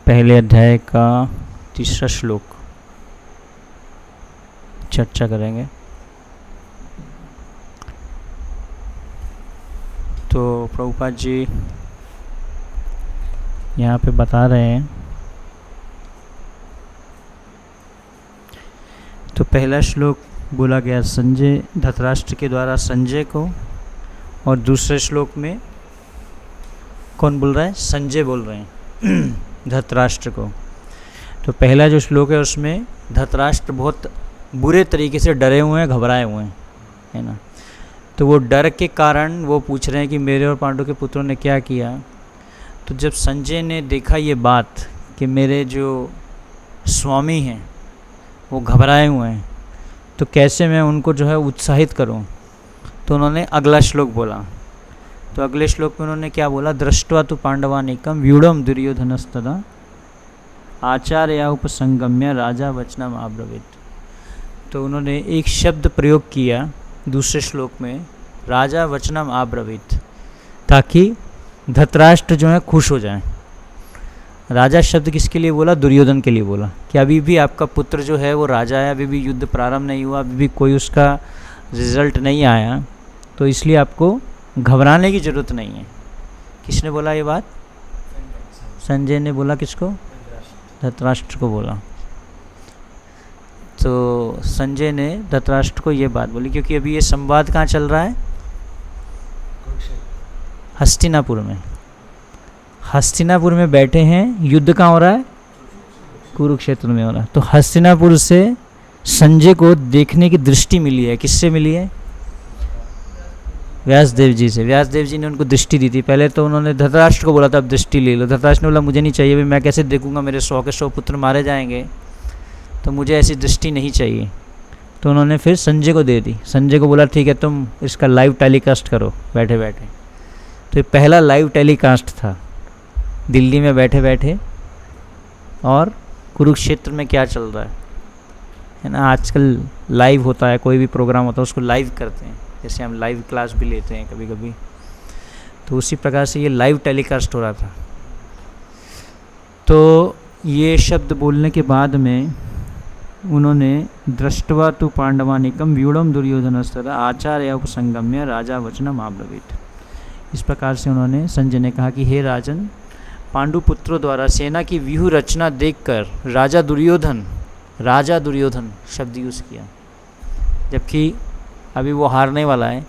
पहले अध्याय का 3रा श्लोक चर्चा करेंगे। तो प्रभुपाद जी यहाँ पे बता रहे हैं, तो पहला श्लोक बोला गया संजय धृतराष्ट्र के द्वारा संजय को, और दूसरे श्लोक में कौन बोल रहा है? संजय बोल रहे हैं धृतराष्ट्र को। तो पहला जो श्लोक है उसमें धृतराष्ट्र बहुत बुरे तरीके से डरे हुए हैं, घबराए हुए हैं, है ना। तो वो डर के कारण वो पूछ रहे हैं कि मेरे और पांडु के पुत्रों ने क्या किया। तो जब संजय ने देखा ये बात कि मेरे जो स्वामी हैं वो घबराए हुए हैं, तो कैसे मैं उनको जो है उत्साहित करूं, तो उन्होंने अगला श्लोक बोला। तो अगले श्लोक में उन्होंने क्या बोला? दृष्ट्वा तु पांडवानीकम व्यूढ़म दुर्योधनस्तदा आचार्य उपसंगम्य राजा वचनम आब्रवीत। तो उन्होंने एक शब्द प्रयोग किया दूसरे श्लोक में, राजा वचनम आब्रवीत, ताकि धृतराष्ट्र जो है खुश हो जाए। राजा शब्द किसके लिए बोला? दुर्योधन के लिए बोला कि अभी भी आपका पुत्र जो है वो राजा है, अभी भी युद्ध प्रारंभ नहीं हुआ, अभी भी कोई उसका रिजल्ट नहीं आया, तो इसलिए आपको घबराने की ज़रूरत नहीं है। किसने बोला ये बात? संजय ने बोला। किसको? धृतराष्ट्र को बोला। तो संजय ने धृतराष्ट्र को ये बात बोली, क्योंकि अभी ये संवाद कहाँ चल रहा है? हस्तिनापुर में। हस्तिनापुर में बैठे हैं, युद्ध कहाँ हो रहा है? कुरुक्षेत्र में हो रहा है। तो हस्तिनापुर से संजय को देखने की दृष्टि मिली है। किससे मिली है? व्यासदेव जी से। व्यासदेव जी ने उनको दृष्टि दी थी। पहले तो उन्होंने धृतराष्ट्र को बोला था अब दृष्टि ले लो। धृतराष्ट्र ने बोला मुझे नहीं चाहिए, भाई मैं कैसे देखूंगा, मेरे 100 के 100 पुत्र मारे जाएंगे, तो मुझे ऐसी दृष्टि नहीं चाहिए। तो उन्होंने फिर संजय को दे दी। संजय को बोला ठीक है तुम इसका लाइव टेलीकास्ट करो बैठे बैठे। तो ये पहला लाइव टेलीकास्ट था, दिल्ली में बैठे बैठे, और कुरुक्षेत्र में क्या चल रहा है ना। आजकल लाइव होता है, कोई भी प्रोग्राम होता है उसको लाइव करते हैं, जैसे हम लाइव क्लास भी लेते हैं कभी कभी, तो उसी प्रकार से ये लाइव टेलीकास्ट हो रहा था। तो ये शब्द बोलने के बाद में उन्होंने दृष्ट्वा तु पांडवानीकम व्यूढ़म दुर्योधनस्तदा आचार्य उपसंगम्य राजा वचनम आब्रवीत। इस प्रकार से उन्होंने संजय ने कहा कि हे राजन, पांडु पुत्रों द्वारा सेना की व्यूह रचना देखकर राजा दुर्योधन शब्द यूज़ किया, जबकि अभी वो हारने वाला है,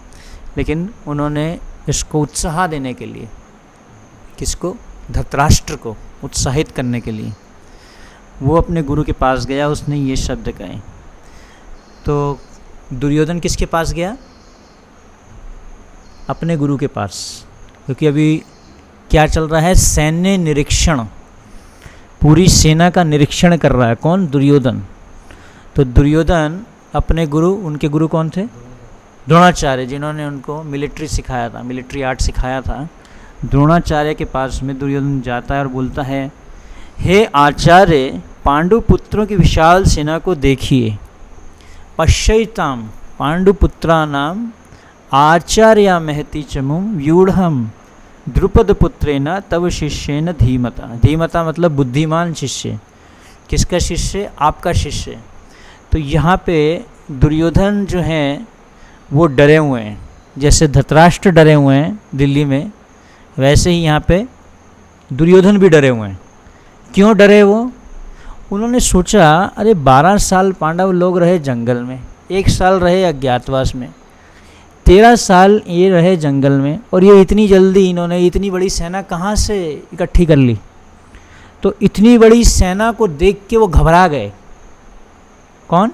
लेकिन उन्होंने इसको उत्साह देने के लिए, किसको? धृतराष्ट्र को उत्साहित करने के लिए वो अपने गुरु के पास गया, उसने ये शब्द कहे। तो दुर्योधन किसके पास गया? अपने गुरु के पास, क्योंकि अभी क्या चल रहा है? सैन्य निरीक्षण, पूरी सेना का निरीक्षण कर रहा है। कौन? दुर्योधन। तो दुर्योधन अपने गुरु, उनके गुरु कौन थे? द्रोणाचार्य, जिन्होंने उनको मिलिट्री सिखाया था, मिलिट्री आर्ट सिखाया था। द्रोणाचार्य के पास में दुर्योधन जाता है और बोलता है, हे आचार्य, पांडु पुत्रों की विशाल सेना को देखिए। पश्यताम पांडुपुत्राणाम आचार्य महति चमुम व्यूढ़म द्रुपद पुत्रेण तव शिष्येन धीमता। धीमता मतलब बुद्धिमान शिष्य। किसका शिष्य? आपका शिष्य। तो यहाँ पे दुर्योधन जो हैं वो डरे हुए हैं, जैसे धृतराष्ट्र डरे हुए हैं दिल्ली में, वैसे ही यहाँ पे दुर्योधन भी डरे हुए हैं। क्यों डरे वो? उन्होंने सोचा अरे 12 साल पांडव लोग रहे जंगल में, 1 साल रहे अज्ञातवास में, 13 साल ये रहे जंगल में, और ये इतनी जल्दी इन्होंने इतनी बड़ी सेना कहाँ से इकट्ठी कर ली। तो इतनी बड़ी सेना को देख के वो घबरा गए। कौन?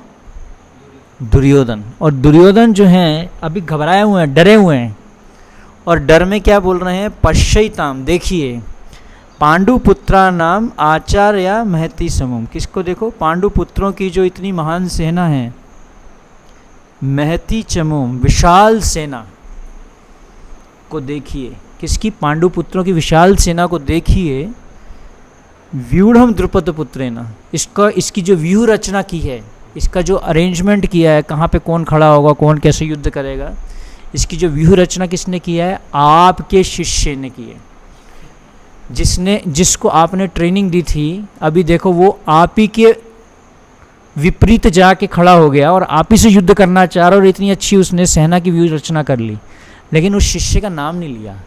दुर्योधन। और दुर्योधन जो हैं अभी घबराए हुए हैं, डरे हुए हैं, और डर में क्या बोल रहे हैं? पश्यताम, देखिए, पांडु पुत्रा नाम आचार्य महति समूम। किसको देखो? पांडु पुत्रों की जो इतनी महान सेना है, महति चमूम, विशाल सेना को देखिए। किसकी? पांडु पुत्रों की विशाल सेना को देखिए। व्यूढ़म द्रुपद पुत्रेण, इसकी जो व्यूह रचना की है, इसका जो अरेंजमेंट किया है, कहाँ पे कौन खड़ा होगा, कौन कैसे युद्ध करेगा, इसकी जो व्यूह रचना किसने किया है? आपके शिष्य ने की है। जिसको आपने ट्रेनिंग दी थी, अभी देखो वो आप ही के विपरीत जाके खड़ा हो गया और आप ही से युद्ध करना चाह रहा, और इतनी अच्छी उसने सेना की व्यूह रचना कर ली, लेकिन उस शिष्य का नाम नहीं लिया।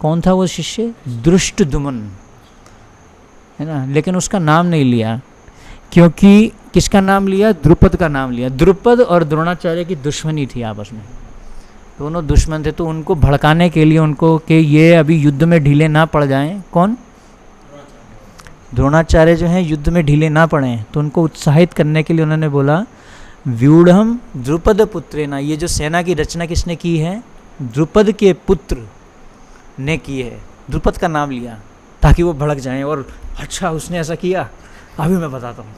कौन था वो शिष्य? दृष्टद्युम्न, है ना, लेकिन उसका नाम नहीं लिया, क्योंकि किसका नाम लिया? द्रुपद का नाम लिया। द्रुपद और द्रोणाचार्य की दुश्मनी थी आपस में, दोनों दुश्मन थे, तो उनको भड़काने के लिए, उनको कि ये अभी युद्ध में ढीले ना पड़ जाएं। कौन? द्रोणाचार्य जो हैं युद्ध में ढीले ना पड़े, तो उनको उत्साहित करने के लिए उन्होंने बोला व्यूढ़म द्रुपद पुत्रेना, ये जो सेना की रचना किसने की है? द्रुपद के पुत्र ने की है। द्रुपद का नाम लिया ताकि वो भड़क जाएं, और अच्छा उसने ऐसा किया, अभी मैं बताता हूँ,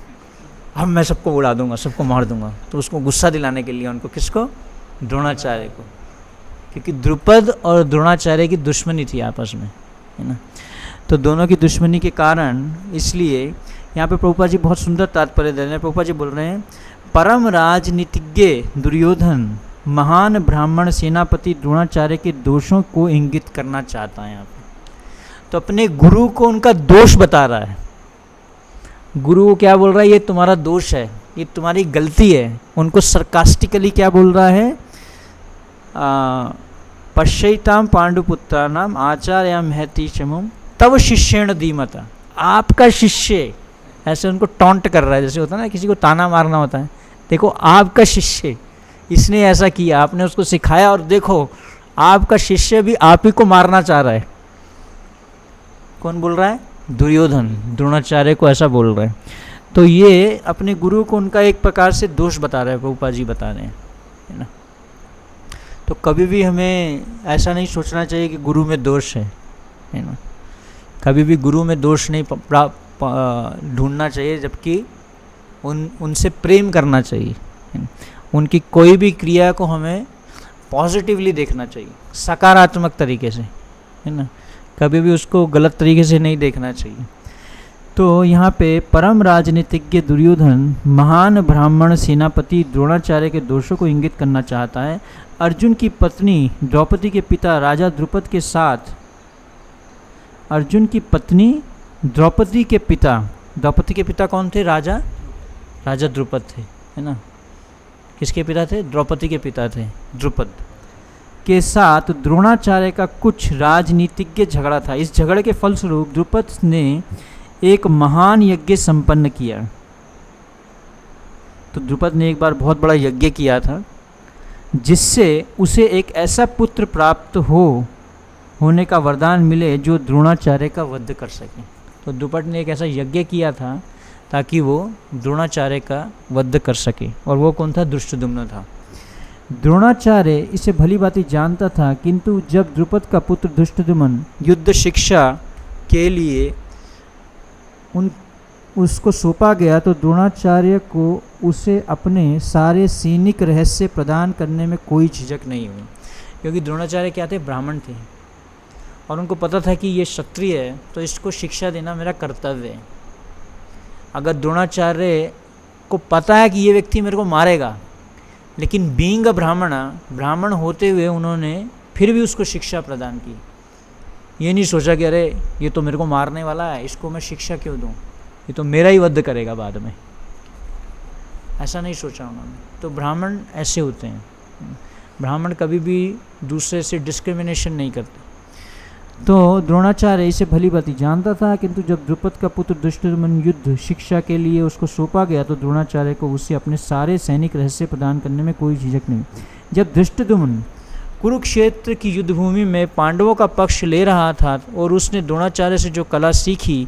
अब मैं सबको उड़ा दूंगा, सबको मार दूंगा। तो उसको गुस्सा दिलाने के लिए उनको, किसको? द्रोणाचार्य को, क्योंकि द्रुपद और द्रोणाचार्य की दुश्मनी थी आपस में, है ना। तो दोनों की दुश्मनी के कारण, इसलिए यहाँ पे प्रभुपाद जी बहुत सुंदर तात्पर्य दे रहे हैं। प्रभुपाद जी बोल रहे हैं परम राजनीतिज्ञ दुर्योधन महान ब्राह्मण सेनापति द्रोणाचार्य के दोषों को इंगित करना चाहता है यहाँ पे। तो अपने गुरु को उनका दोष बता रहा है। गुरु को क्या बोल रहा है? ये तुम्हारा दोष है, ये तुम्हारी गलती है। उनको सरकास्टिकली क्या बोल रहा है? पश्यताम पांडुपुत्रा नाम आचार्य महती चमुम तब शिष्येण धीमता। आपका शिष्य, ऐसे उनको टॉन्ट कर रहा है, जैसे होता है ना किसी को ताना मारना होता है। देखो आपका शिष्य, इसने ऐसा किया, आपने उसको सिखाया, और देखो आपका शिष्य भी आप ही को मारना चाह रहा है। कौन बोल रहा है? दुर्योधन द्रोणाचार्य को ऐसा बोल रहा है। तो ये अपने गुरु को उनका एक प्रकार से दोष बता रहे हैं, प्रभुपाद जी बता रहे हैं, है ना। तो कभी भी हमें ऐसा नहीं सोचना चाहिए कि गुरु में दोष है ना। कभी भी गुरु में दोष नहीं ढूंढना चाहिए, जबकि उनसे प्रेम करना चाहिए, है ना? उनकी कोई भी क्रिया को हमें पॉजिटिवली देखना चाहिए, सकारात्मक तरीके से, है ना। कभी भी उसको गलत तरीके से नहीं देखना चाहिए। तो यहाँ पे परम राजनीतिज्ञ दुर्योधन महान ब्राह्मण सेनापति द्रोणाचार्य के दोषों को इंगित करना चाहता है। अर्जुन की पत्नी द्रौपदी के पिता राजा द्रुपद के साथ, अर्जुन की पत्नी द्रौपदी के पिता कौन थे? राजा द्रुपद थे, है ना। किसके पिता थे? द्रौपदी के पिता थे, द्रुपद के साथ द्रोणाचार्य का कुछ राजनीतिज्ञ झगड़ा था। इस झगड़े के फलस्वरूप द्रुपद ने एक महान यज्ञ संपन्न किया। तो द्रुपद ने एक बार बहुत बड़ा यज्ञ किया था, जिससे उसे एक ऐसा पुत्र प्राप्त होने का वरदान मिले जो द्रोणाचार्य का वध कर सके। तो द्रुपद ने एक ऐसा यज्ञ किया था ताकि वो द्रोणाचार्य का वध कर सके, और वो कौन था? दृष्टद्युम्न था। द्रोणाचार्य इसे भली भांति जानता था, किंतु जब द्रुपद का पुत्र दृष्टद्युम्न युद्ध शिक्षा के लिए उसको सौंपा गया, तो द्रोणाचार्य को उसे अपने सारे सैनिक रहस्य प्रदान करने में कोई झिझक नहीं हुई। क्योंकि द्रोणाचार्य क्या थे? ब्राह्मण थे, और उनको पता था कि ये क्षत्रिय है, तो इसको शिक्षा देना मेरा कर्तव्य है। अगर द्रोणाचार्य को पता है कि ये व्यक्ति मेरे को मारेगा, लेकिन बीइंग अ ब्राह्मण होते हुए उन्होंने फिर भी उसको शिक्षा प्रदान की। ये नहीं सोचा कि अरे ये तो मेरे को मारने वाला है, इसको मैं शिक्षा क्यों दूँ, ये तो मेरा ही वध करेगा बाद में, ऐसा नहीं सोचा उन्होंने। तो ब्राह्मण ऐसे होते हैं, ब्राह्मण कभी भी दूसरे से डिस्क्रिमिनेशन नहीं करते। तो द्रोणाचार्य इसे भली भांति जानता था, किंतु जब द्रुपद का पुत्र दृष्टद्युम्न युद्ध शिक्षा के लिए उसको सौंपा गया, तो द्रोणाचार्य को उसे अपने सारे सैनिक रहस्य प्रदान करने में कोई झिझक नहीं। जब दृष्टद्युम्न कुरुक्षेत्र की युद्धभूमि में पांडवों का पक्ष ले रहा था, और उसने द्रोणाचार्य से जो कला सीखी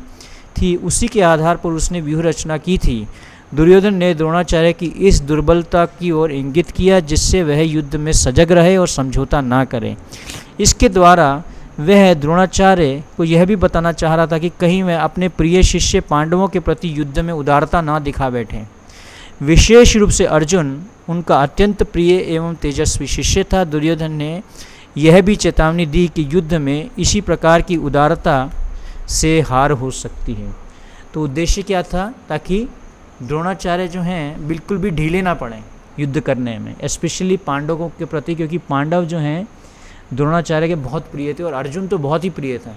थी उसी के आधार पर उसने व्यूह रचना की थी, दुर्योधन ने द्रोणाचार्य की इस दुर्बलता की ओर इंगित किया, जिससे वह युद्ध में सजग रहे और समझौता ना करे। इसके द्वारा वह द्रोणाचार्य को यह भी बताना चाह रहा था कि कहीं वह अपने प्रिय शिष्य पांडवों के प्रति युद्ध में उदारता ना दिखा बैठे। विशेष रूप से अर्जुन उनका अत्यंत प्रिय एवं तेजस्वी शिष्य था। दुर्योधन ने यह भी चेतावनी दी कि युद्ध में इसी प्रकार की उदारता से हार हो सकती है। तो उद्देश्य क्या था? ताकि द्रोणाचार्य जो हैं बिल्कुल भी ढीले ना पड़ें युद्ध करने में, स्पेशली पांडवों के प्रति, क्योंकि पांडव जो हैं द्रोणाचार्य के बहुत प्रिय थे और अर्जुन तो बहुत ही प्रिय था।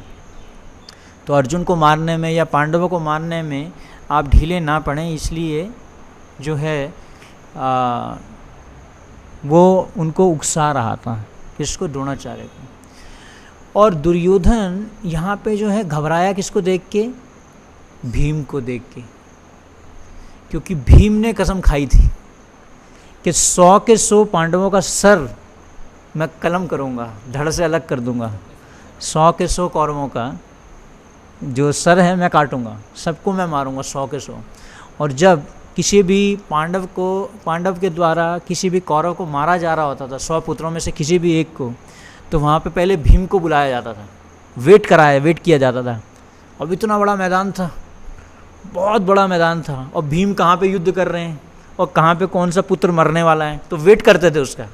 तो अर्जुन को मारने में या पांडवों को मारने में आप ढीले ना पड़ें, इसलिए जो है वो उनको उकसा रहा था, किसको? द्रोणाचार्य को। और दुर्योधन यहाँ पे जो है घबराया किसको देख के? भीम को देख के, क्योंकि भीम ने कसम खाई थी कि 100 के 100 पांडवों का सर मैं कलम करूँगा, धड़ से अलग कर दूँगा, 100 के 100 कौरवों का जो सर है मैं काटूँगा, सबको मैं मारूँगा 100 के 100। और जब किसी भी पांडव के द्वारा किसी भी कौरव को मारा जा रहा होता था, 100 पुत्रों में से किसी भी एक को, तो वहाँ पे पहले भीम को बुलाया जाता था, वेट किया जाता था। अब इतना बड़ा मैदान था, बहुत बड़ा मैदान था, और भीम कहाँ पे युद्ध कर रहे हैं और कहाँ पे कौन सा पुत्र मरने वाला है, तो वेट करते थे उसका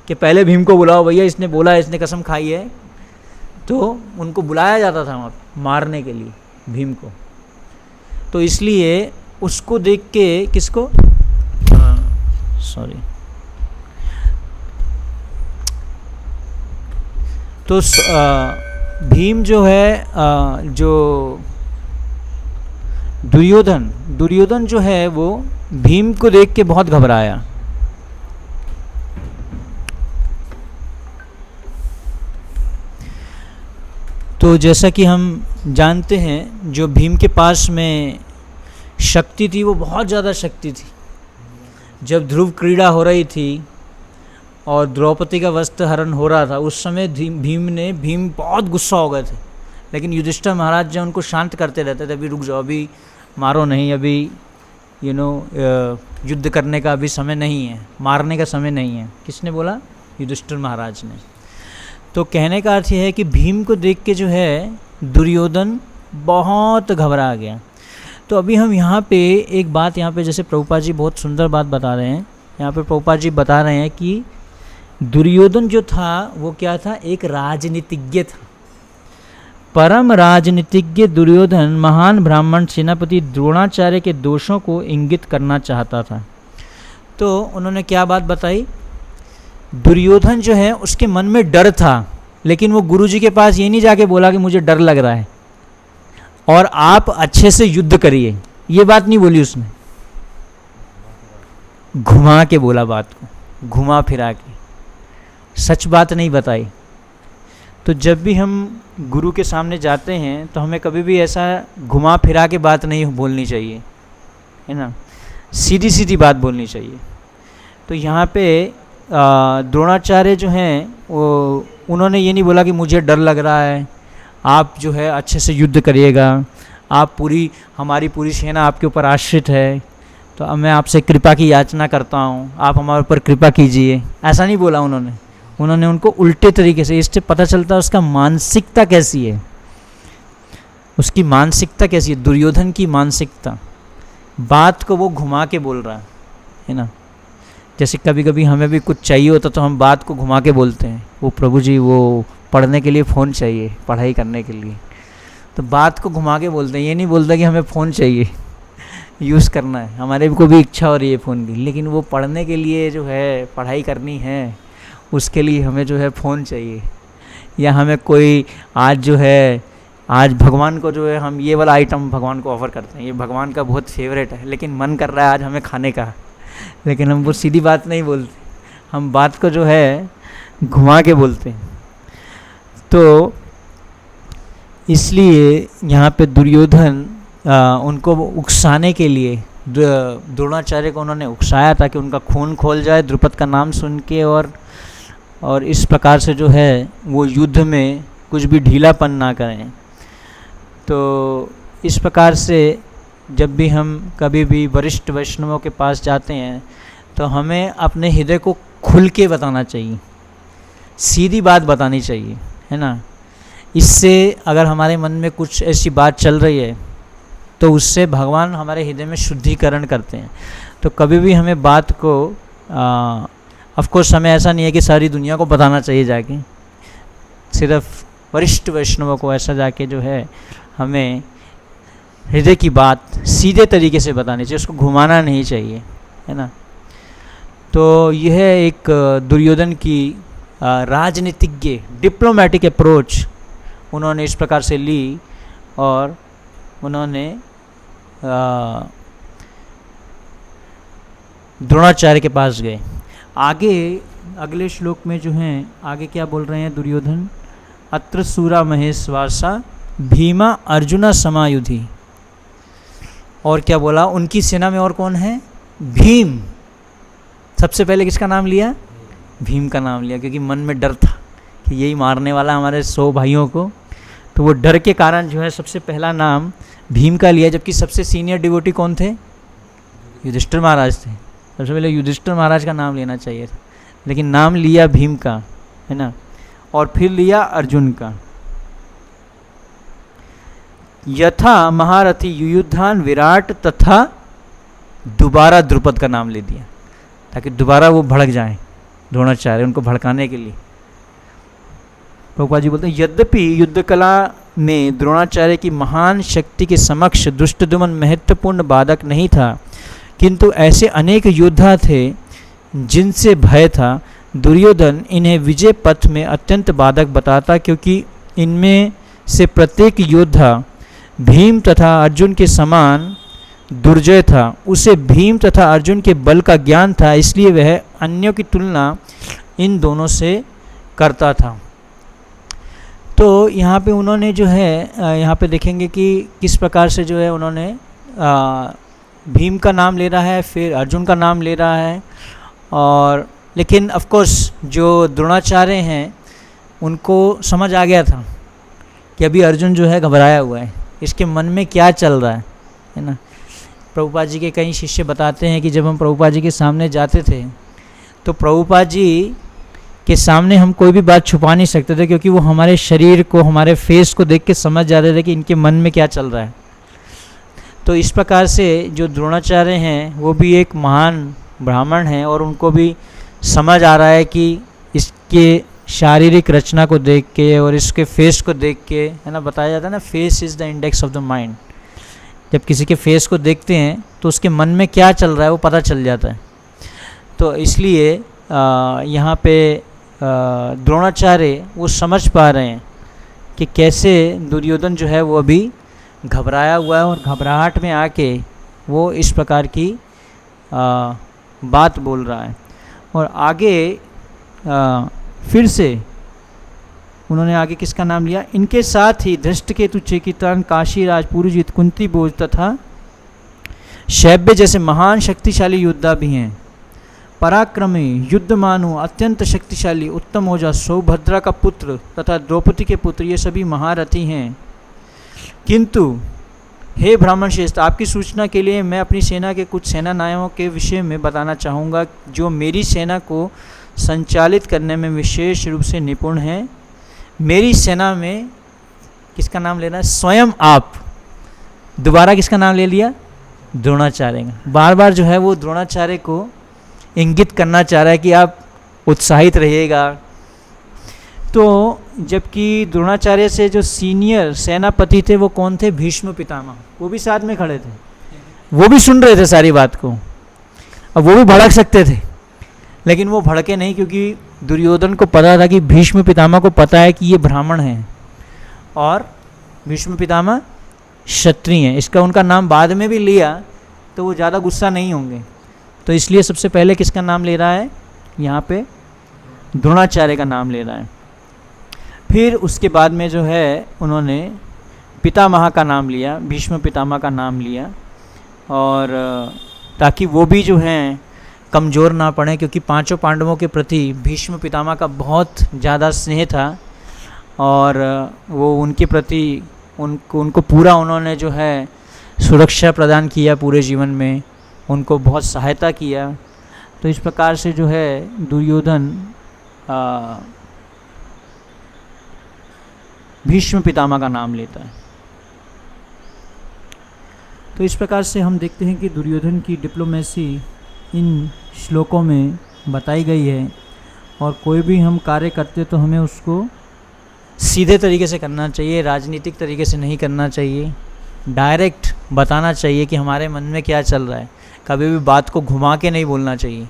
कि पहले भीम को बुलाओ, भैया इसने बोला है, इसने कसम खाई है। तो उनको बुलाया जाता था वहाँ मारने के लिए भीम को। तो इसलिए उसको देख के किसको, सॉरी, तो भीम जो है जो दुर्योधन जो है वो भीम को देख के बहुत घबराया। तो जैसा कि हम जानते हैं, जो भीम के पास में शक्ति थी वो बहुत ज़्यादा शक्ति थी। जब ध्रुव क्रीड़ा हो रही थी और द्रौपदी का वस्त्र हरण हो रहा था, उस समय भीम बहुत गुस्सा हो गए थे, लेकिन युधिष्ठिर महाराज जो उनको शांत करते रहते थे, अभी रुक जाओ, अभी मारो नहीं, अभी युद्ध करने का अभी समय नहीं है, मारने का समय नहीं है। किसने बोला? युधिष्ठिर महाराज ने। तो कहने का अर्थ यह है कि भीम को देख के जो है दुर्योधन बहुत घबरा गया। तो अभी हम यहाँ पे एक बात, यहाँ पे जैसे प्रभुपाद जी बहुत सुंदर बात बता रहे हैं, यहाँ पे प्रभुपाद जी बता रहे हैं कि दुर्योधन जो था वो क्या था? एक राजनीतिज्ञ था, परम राजनीतिज्ञ दुर्योधन महान ब्राह्मण सेनापति द्रोणाचार्य के दोषों को इंगित करना चाहता था। तो उन्होंने क्या बात बताई? दुर्योधन जो है उसके मन में डर था, लेकिन वो गुरुजी के पास ये नहीं जाके बोला कि मुझे डर लग रहा है और आप अच्छे से युद्ध करिए, ये बात नहीं बोली उसने। घुमा के बोला बात को, घुमा फिरा के, सच बात नहीं बताई। तो जब भी हम गुरु के सामने जाते हैं तो हमें कभी भी ऐसा घुमा फिरा के बात नहीं बोलनी चाहिए, है ना, सीधी सीधी बात बोलनी चाहिए। तो यहाँ पे द्रोणाचार्य जो हैं वो उन्होंने ये नहीं बोला कि मुझे डर लग रहा है, आप जो है अच्छे से युद्ध करिएगा, आप हमारी पूरी सेना आपके ऊपर आश्रित है, तो अब मैं आपसे कृपा की याचना करता हूँ, आप हमारे ऊपर कृपा कीजिए, ऐसा नहीं बोला उन्होंने उनको उल्टे तरीके से। इससे पता चलता है उसका मानसिकता कैसी है, उसकी मानसिकता कैसी है, दुर्योधन की मानसिकता। बात को वो घुमा के बोल रहा है ना। जैसे कभी कभी हमें भी कुछ चाहिए होता तो हम बात को घुमा के बोलते हैं, वो प्रभु जी वो पढ़ने के लिए फ़ोन चाहिए, पढ़ाई करने के लिए, तो बात को घुमा के बोलते हैं। ये नहीं बोलता कि हमें फ़ोन चाहिए, यूज़ करना है, हमारे को भी इच्छा हो रही है फ़ोन की, लेकिन वो पढ़ने के लिए जो है पढ़ाई करनी है, उसके लिए हमें जो है फ़ोन चाहिए। या हमें कोई आज भगवान को जो है हम ये वाला आइटम भगवान को ऑफ़र करते हैं, ये भगवान का बहुत फेवरेट है, लेकिन मन कर रहा है आज हमें खाने का, लेकिन हम वो सीधी बात नहीं बोलते, हम बात को जो है घुमा के बोलते हैं। तो इसलिए यहाँ पे दुर्योधन उनको उकसाने के लिए द्रोणाचार्य को उन्होंने उकसाया था कि उनका खून खोल जाए द्रुपद का नाम सुन के, और इस प्रकार से जो है वो युद्ध में कुछ भी ढीलापन ना करें। तो इस प्रकार से जब भी हम कभी भी वरिष्ठ वैष्णवों के पास जाते हैं तो हमें अपने हृदय को खुल के बताना चाहिए, सीधी बात बतानी चाहिए, है ना। इससे अगर हमारे मन में कुछ ऐसी बात चल रही है तो उससे भगवान हमारे हृदय में शुद्धिकरण करते हैं। तो कभी भी हमें बात को ऑफ कोर्स हमें ऐसा नहीं है कि सारी दुनिया को बताना चाहिए जाके, सिर्फ वरिष्ठ वैष्णवों को ऐसा जाके जो है हमें हृदय की बात सीधे तरीके से बतानी चाहिए, उसको घुमाना नहीं चाहिए, है ना। तो यह एक दुर्योधन की राजनीतिज्ञ डिप्लोमेटिक अप्रोच उन्होंने इस प्रकार से ली और उन्होंने द्रोणाचार्य के पास गए। आगे अगले श्लोक में जो हैं आगे क्या बोल रहे हैं दुर्योधन, अत्र सूरा महेश्वासा भीमा अर्जुना समायुधि। और क्या बोला, उनकी सेना में और कौन है, भीम। सबसे पहले किसका नाम लिया, भीम का नाम लिया, क्योंकि मन में डर था कि यही मारने वाला हमारे 100 भाइयों को। तो वो डर के कारण जो है सबसे पहला नाम भीम का लिया। जबकि सबसे सीनियर डिवोटी कौन थे, युधिष्ठिर महाराज थे। सबसे पहले युधिष्ठिर महाराज का नाम लेना चाहिए था, लेकिन नाम लिया भीम का, है ना। और फिर लिया अर्जुन का। यथा महारथी युयुधान विराट, तथा दोबारा द्रुपद का नाम ले दिया ताकि दोबारा वो भड़क जाएं, द्रोणाचार्य, उनको भड़काने के लिए। प्रभुपाद जी बोलते हैं, यद्यपि युद्ध कला में द्रोणाचार्य की महान शक्ति के समक्ष दुष्टद्युम्न महत्वपूर्ण बाधक नहीं था, किंतु ऐसे अनेक योद्धा थे जिनसे भय था। दुर्योधन इन्हें विजय पथ में अत्यंत बाधक बताता, क्योंकि इनमें से प्रत्येक योद्धा भीम तथा अर्जुन के समान दुर्जय था। उसे भीम तथा अर्जुन के बल का ज्ञान था, इसलिए वह अन्यों की तुलना इन दोनों से करता था। तो यहाँ पे उन्होंने जो है यहाँ पे देखेंगे कि किस प्रकार से जो है उन्होंने भीम का नाम ले रहा है, फिर अर्जुन का नाम ले रहा है। और लेकिन ऑफ कोर्स जो द्रोणाचार्य हैं उनको समझ आ गया था कि अभी अर्जुन जो है घबराया हुआ है, इसके मन में क्या चल रहा है ना। प्रभुपाद जी के कई शिष्य बताते हैं कि जब हम प्रभुपाद जी के सामने जाते थे तो प्रभुपाद जी के सामने हम कोई भी बात छुपा नहीं सकते थे, क्योंकि वो हमारे शरीर को, हमारे फेस को देख के समझ जाते थे कि इनके मन में क्या चल रहा है। तो इस प्रकार से जो द्रोणाचार्य हैं वो भी एक महान ब्राह्मण हैं और उनको भी समझ आ रहा है कि इसके शारीरिक रचना को देख के और इसके फेस को देख के, है ना, बताया जाता है ना, face is the index of the mind. जब किसी के फेस को देखते हैं तो उसके मन में क्या चल रहा है वो पता चल जाता है। तो इसलिए यहाँ पे द्रोणाचार्य वो समझ पा रहे हैं कि कैसे दुर्योधन जो है वो अभी घबराया हुआ है और घबराहट में आके वो इस प्रकार की बात बोल रहा है। और आगे फिर से उन्होंने आगे किसका नाम लिया, इनके साथ ही धृष्टकेतु, चेकितान, काशीराज, पुरुजित, कुंती भोज तथा शैब्य जैसे महान शक्तिशाली योद्धा भी हैं। पराक्रमी, युद्धमानु, अत्यंत शक्तिशाली, उत्तम ओजा, सौभद्रा का पुत्र तथा द्रौपदी के पुत्र, ये सभी महारथी हैं। किंतु हे ब्राह्मण श्रेष्ठ, आपकी सूचना के लिए मैं अपनी सेना के कुछ सेना नायकों के विषय में बताना चाहूँगा जो मेरी सेना को संचालित करने में विशेष रूप से निपुण हैं। मेरी सेना में किसका नाम लेना है, स्वयं आप। दोबारा किसका नाम ले लिया, द्रोणाचार्य का। बार बार जो है वो द्रोणाचार्य को इंगित करना चाह रहा है कि आप उत्साहित रहिएगा। तो जबकि द्रोणाचार्य से जो सीनियर सेनापति थे वो कौन थे, भीष्म पितामह, वो भी साथ में खड़े थे, वो भी सुन रहे थे सारी बात को। अब वो भी भड़क सकते थे लेकिन वो भड़के नहीं, क्योंकि दुर्योधन को पता था कि भीष्म पितामह को पता है कि ये ब्राह्मण हैं और भीष्म पितामह क्षत्रिय हैं। इसका उनका नाम बाद में भी लिया तो वो ज़्यादा गुस्सा नहीं होंगे। तो इसलिए सबसे पहले किसका नाम ले रहा है, यहाँ पे द्रोणाचार्य का नाम ले रहा है। फिर उसके बाद में जो है उन्होंने पितामह का नाम लिया, भीष्म पितामह का नाम लिया, और ताकि वो भी जो हैं कमज़ोर ना पड़े, क्योंकि पांचों पांडवों के प्रति भीष्म पितामह का बहुत ज़्यादा स्नेह था और वो उनके प्रति उनको पूरा उन्होंने जो है सुरक्षा प्रदान किया पूरे जीवन में, उनको बहुत सहायता किया। तो इस प्रकार से जो है दुर्योधन भीष्म पितामह का नाम लेता है। तो इस प्रकार से हम देखते हैं कि दुर्योधन की डिप्लोमेसी इन श्लोकों में बताई गई है। और कोई भी हम कार्य करते तो हमें उसको सीधे तरीके से करना चाहिए, राजनीतिक तरीके से नहीं करना चाहिए। डायरेक्ट बताना चाहिए कि हमारे मन में क्या चल रहा है। कभी भी बात को घुमा के नहीं बोलना चाहिए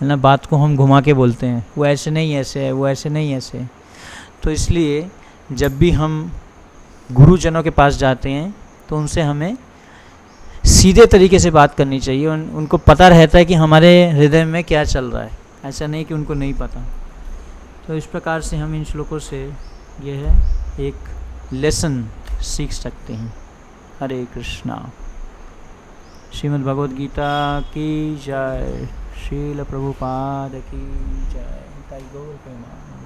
है ना, बात को हम घुमा के बोलते हैं, वो ऐसे नहीं ऐसे है, वो ऐसे नहीं ऐसे है। तो इसलिए जब भी हम गुरुजनों के पास जाते हैं तो उनसे हमें सीधे तरीके से बात करनी चाहिए। उनको पता रहता है कि हमारे हृदय में क्या चल रहा है, ऐसा नहीं कि उनको नहीं पता। तो इस प्रकार से हम इन श्लोकों से ये है एक लेसन सीख सकते हैं। हरे कृष्णा। श्रीमद् भगवद गीता की जय। श्रील प्रभुपाद की जय। गौर प्रेमा।